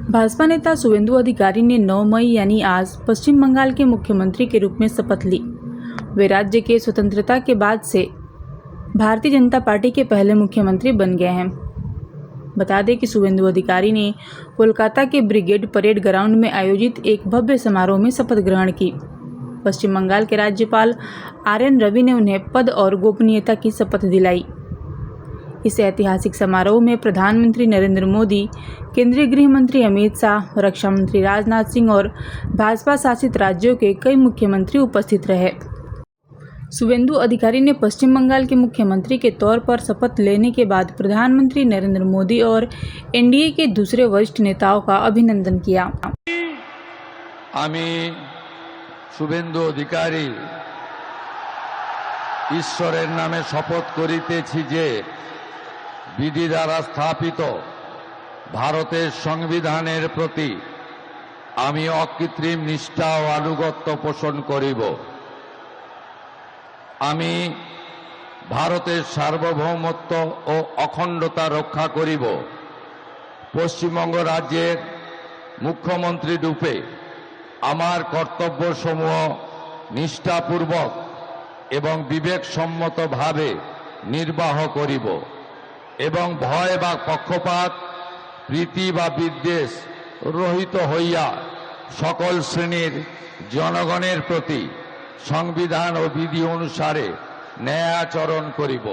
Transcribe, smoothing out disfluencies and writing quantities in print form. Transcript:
भाजपा नेता शुभेंदु अधिकारी ने 9 मई यानी आज पश्चिम बंगाल के मुख्यमंत्री के रूप में शपथ ली। वे राज्य के स्वतंत्रता के बाद से भारतीय जनता पार्टी के पहले मुख्यमंत्री बन गए हैं। बता दें कि शुभेंदु अधिकारी ने कोलकाता के ब्रिगेड परेड ग्राउंड में आयोजित एक भव्य समारोह में शपथ ग्रहण की। पश्चिम बंगाल के राज्यपाल RN रवि ने उन्हें पद और गोपनीयता की शपथ दिलाई। इस ऐतिहासिक समारोह में प्रधानमंत्री नरेंद्र मोदी, केंद्रीय गृह मंत्री अमित शाह, रक्षा मंत्री राजनाथ सिंह और भाजपा शासित राज्यों के कई मुख्यमंत्री उपस्थित रहे। शुभेंदु अधिकारी ने पश्चिम बंगाल के मुख्यमंत्री के तौर पर शपथ लेने के बाद प्रधानमंत्री नरेंद्र मोदी और NDA के दूसरे वरिष्ठ नेताओं का अभिनंदन किया। আমি শুভেন্দু অধিকারী ঈশ্বরের নামে শপথ করিতেছি যে বিধি দ্বারা স্থাপিত ভারতের সংবিধানের প্রতি আমি অকৃত্রিম নিষ্ঠা ও আনুগত্য পোষণ করিব। আমি ভারতের সার্বভৌমত্ব ও অখণ্ডতা রক্ষা করিব। পশ্চিমবঙ্গ রাজ্যের মুখ্যমন্ত্রী রূপে আমার কর্তব্যসমূহ নিষ্ঠাপূর্বক এবং বিবেকসম্মতভাবে নির্বাহ করিব এবং ভয় বা পক্ষপাত, প্রীতি বা বিদ্বেষ রহিত হইয়া সকল শ্রেণীর জনগণের প্রতি সংবিধান ও বিধি অনুসারে ন্যায় আচরণ করিব।